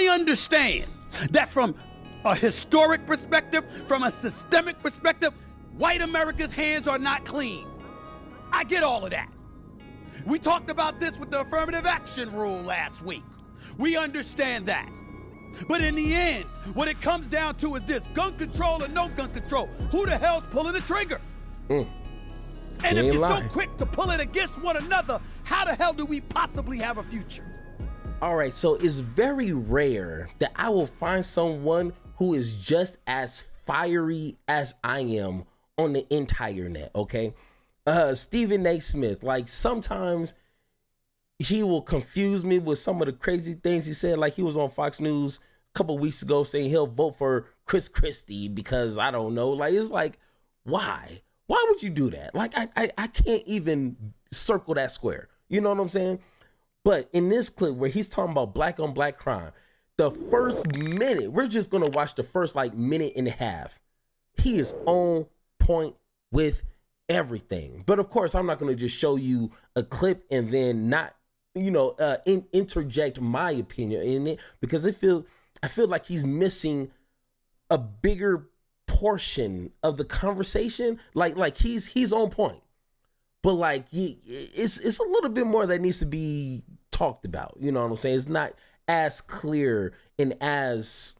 I understand that from a historic perspective, from a systemic perspective, white America's hands are not clean. I get all of that. We talked about this with the affirmative action rule last week. We understand that. But in the end, what it comes down to is this: gun control or no gun control. Who the hell's pulling the trigger? And if you're so quick to pull it against one another, how the hell do we possibly have a future? All right, so it's very rare that I will find someone who is just as fiery as I am on the entire net, okay? Stephen A. Smith, like sometimes he will confuse me with some of the crazy things he said. Like he was on Fox News a couple weeks ago saying he'll vote for Chris Christie because I don't know. Like, it's like, why? Why would you do that? Like, I can't even circle that square. You know what I'm saying? But in this clip where he's talking about black on black crime, the first minute, we're just going to watch the first like minute and a half. He is on point with everything. But of course, I'm not going to just show you a clip and then not, interject my opinion in it, because I feel like he's missing a bigger portion of the conversation. Like he's on point, but like it's a little bit more that needs to be talked about. You know what I'm saying? It's not as clear and as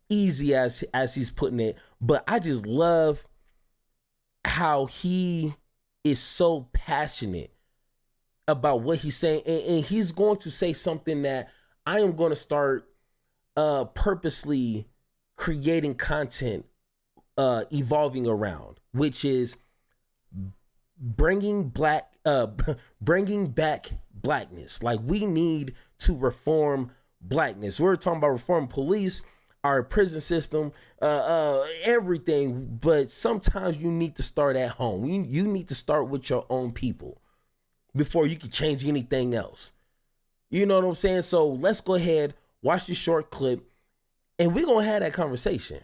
easy as he's putting it, but I just love how he is so passionate about what he's saying, and he's going to say something that I am going to start purposely creating content evolving around, which is bringing back blackness. Like, we need to reform blackness. We're talking about reform police, our prison system, everything. But sometimes you need to start at home. You need to start with your own people before you can change anything else. You know what I'm saying? So let's go ahead, watch this short clip, and we're going to have that conversation.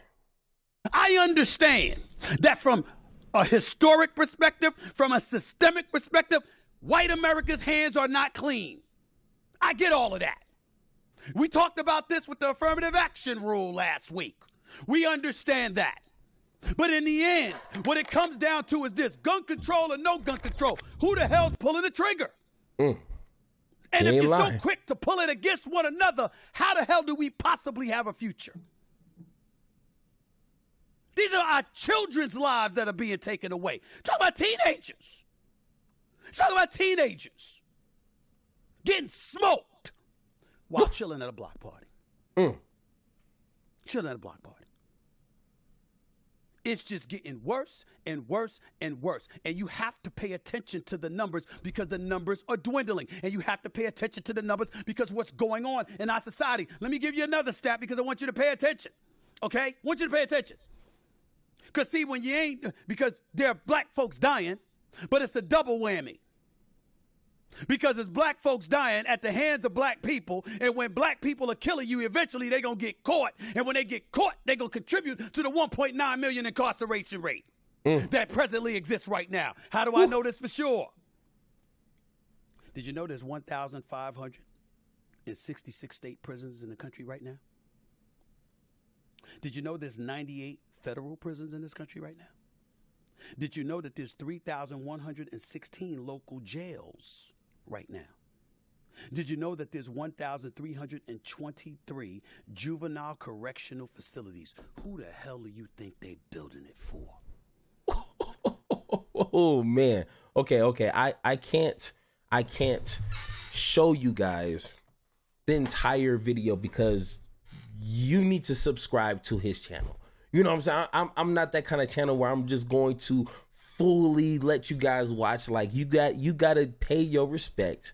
I understand that from a historic perspective, from a systemic perspective, white America's hands are not clean. I get all of that. We talked about this with the affirmative action rule last week. We understand that. But in the end, what it comes down to is this: gun control or no gun control. Who the hell's pulling the trigger? And if you're so quick to pull it against one another, how the hell do we possibly have a future? These are our children's lives that are being taken away. Talk about teenagers. Talk about teenagers getting smoked while chilling at a block party. Chilling at a block party. It's just getting worse and worse and worse. And you have to pay attention to the numbers, because the numbers are dwindling. And you have to pay attention to the numbers because what's going on in our society. Let me give you another stat because I want you to pay attention. Okay? I want you to pay attention. Because see, when you ain't, because there are black folks dying, but it's a double whammy. Because it's black folks dying at the hands of black people, and when black people are killing you, eventually they're going to get caught. And when they get caught, they're going to contribute to the 1.9 million incarceration rate that presently exists right now. How do I know this for sure? Did you know there's 1,566 state prisons in the country right now? Did you know there's 98 federal prisons in this country right now? Did you know that there's 3,116 local jails right now? Did you know that there's 1,323 juvenile correctional facilities? Who the hell do you think they're building it for? Oh man. Okay. I can't show you guys the entire video because you need to subscribe to his channel. You know what I'm saying? I'm not that kind of channel where I'm just going to fully let you guys watch. Like, you got to pay your respect,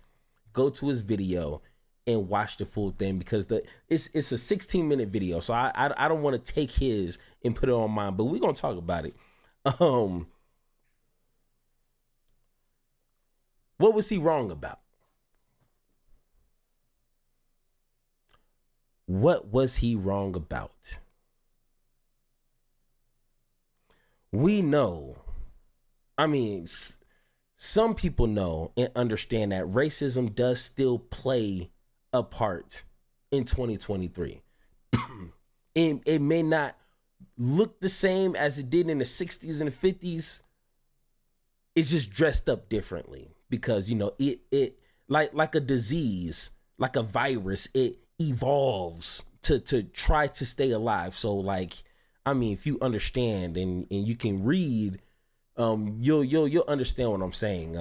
go to his video and watch the full thing, because it's a 16-minute video. So I don't want to take his and put it on mine, but we're going to talk about it. What was he wrong about? What was he wrong about? We know, I mean, some people know and understand that racism does still play a part in 2023. It may not look the same as it did in the 60s and the 50s. It's just dressed up differently because, you know, it like a disease, like a virus, it evolves to try to stay alive. So like, I mean, if you understand and you can read, you'll understand what I'm saying.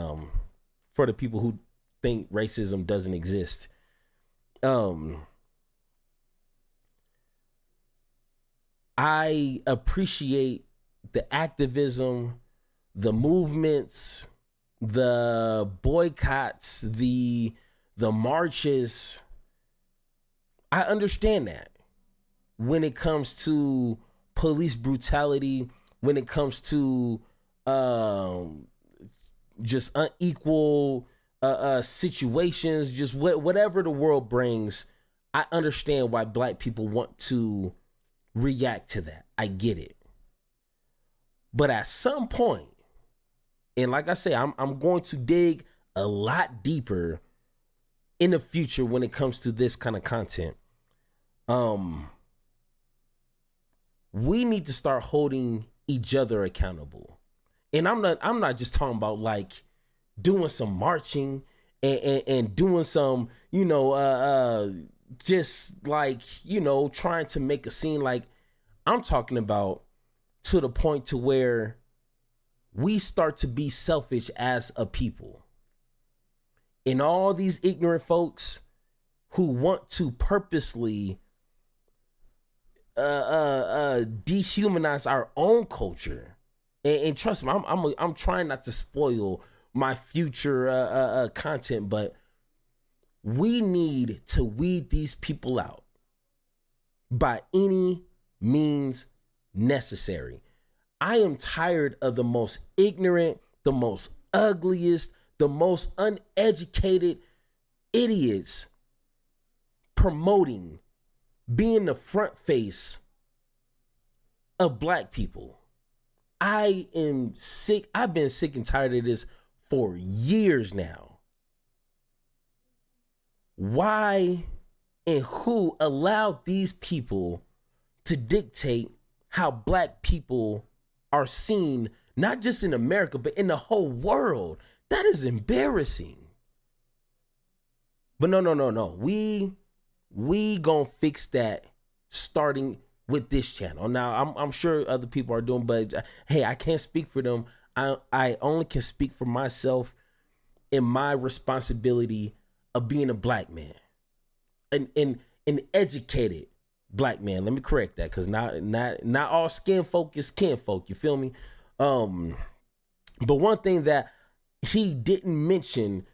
For the people who think racism doesn't exist. I appreciate the activism, the movements, the boycotts, the marches. I understand that when it comes to police brutality, when it comes to just unequal situations, just whatever the world brings. I understand why black people want to react to that. I get it. But at some point, and like I say, I'm going to dig a lot deeper in the future when it comes to this kind of content. We need to start holding each other accountable. And I'm not just talking about like doing some marching and doing some, you know, just like, you know, trying to make a scene. Like, I'm talking about to the point to where we start to be selfish as a people. And all these ignorant folks who want to purposely dehumanize our own culture. And trust me, I'm trying not to spoil my future content, but we need to weed these people out by any means necessary. I am tired of the most ignorant, the most ugliest, the most uneducated idiots promoting being the front face of black people. I am sick. I've been sick and tired of this for years now. Why and who allowed these people to dictate how black people are seen, not just in America, but in the whole world? That is embarrassing. But no. We gonna fix that starting with this channel. Now, I'm sure other people are doing, but hey, I can't speak for them. I only can speak for myself and my responsibility of being a black man, an educated black man. Let me correct that, because not all skin folk is kin folk. You feel me? But one thing that he didn't mention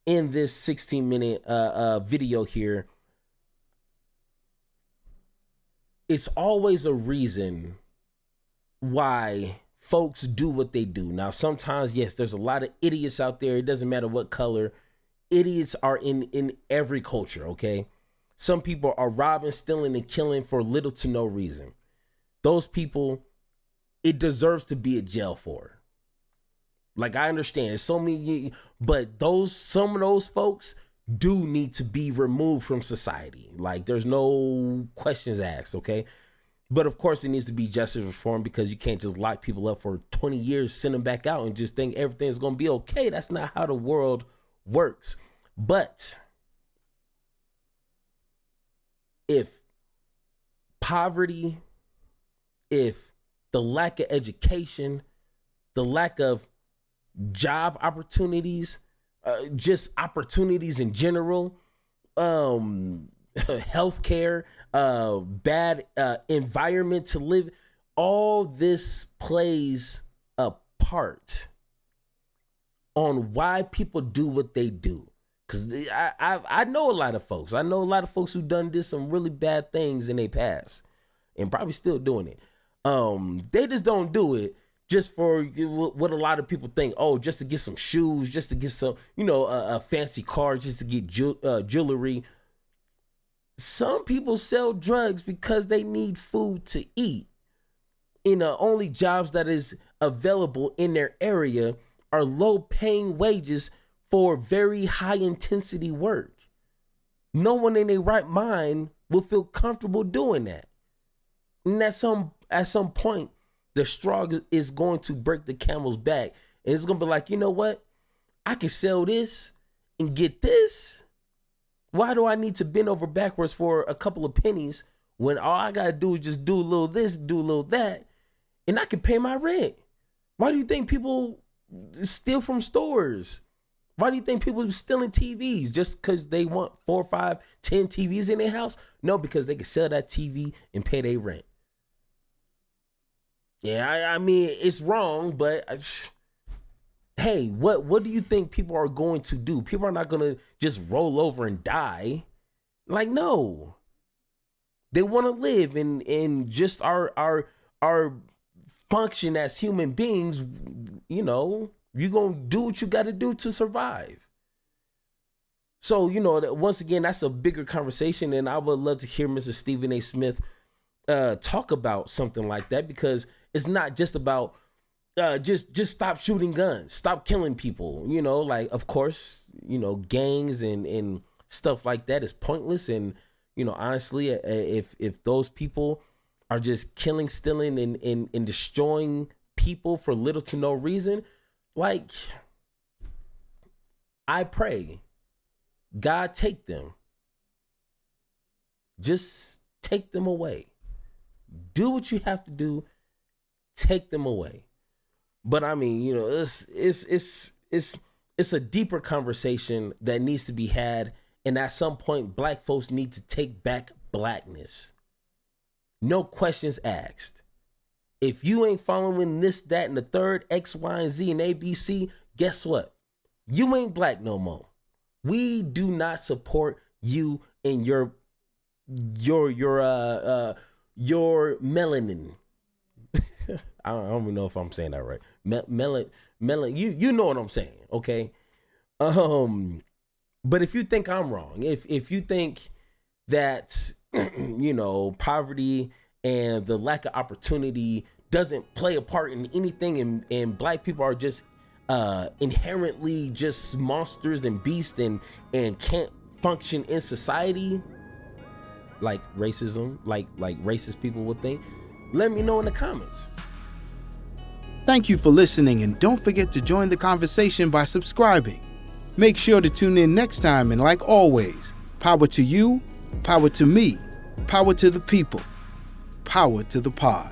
in this 16-minute video here, it's always a reason why folks do what they do. Now, sometimes, yes, there's a lot of idiots out there. It doesn't matter what color. Idiots are in every culture, okay? Some people are robbing, stealing, and killing for little to no reason. Those people, it deserves to be a jail for. Like, I understand, so many, but some of those folks do need to be removed from society. Like, there's no questions asked, okay? But of course, it needs to be justice reform, because you can't just lock people up for 20 years, send them back out, and just think everything's gonna be okay. That's not how the world works. But if poverty, if the lack of education, the lack of job opportunities, just opportunities in general, healthcare, bad environment to live, all this plays a part on why people do what they do. Because I know a lot of folks. I know a lot of folks who did some really bad things in their past and probably still doing it. They just don't do it just for what a lot of people think. Oh, just to get some shoes, just to get some, a fancy car, just to get jewelry. Some people sell drugs because they need food to eat. Only jobs that is available in their area are low paying wages for very high intensity work. No one in their right mind will feel comfortable doing that. And at some point, the straw is going to break the camel's back. And it's going to be like, you know what? I can sell this and get this. Why do I need to bend over backwards for a couple of pennies when all I got to do is just do a little this, do a little that, and I can pay my rent? Why do you think people steal from stores? Why do you think people are stealing TVs just because they want 4, 5, 10 TVs in their house? No, because they can sell that TV and pay their rent. Yeah, I mean, it's wrong, but hey, what do you think people are going to do? People are not going to just roll over and die. Like, no. They want to live in just our function as human beings. You know, you're going to do what you got to do to survive. So, you know, once again, that's a bigger conversation, and I would love to hear Mr. Stephen A. Smith talk about something like that, because it's not just about just stop shooting guns, stop killing people. You know, like, of course, you know, gangs and stuff like that is pointless. And, you know, honestly, if those people are just killing, stealing, and destroying people for little to no reason, like, I pray God take them. Just take them away. Do what you have to do. Take them away. But I mean, you know, it's a deeper conversation that needs to be had. And at some point, black folks need to take back blackness. No questions asked. If you ain't following this, that, and the third, X, Y, and Z, and ABC, guess what? You ain't black no more. We do not support you and your melanin. I don't even know if I'm saying that right. Melon, you know what I'm saying, okay? But if you think I'm wrong, if you think that you know, poverty and the lack of opportunity doesn't play a part in anything, and black people are just inherently just monsters and beasts and can't function in society, like racism, like racist people would think, let me know in the comments. Thank you for listening, and don't forget to join the conversation by subscribing. Make sure to tune in next time, and like always, power to you, power to me, power to the people, power to the pod.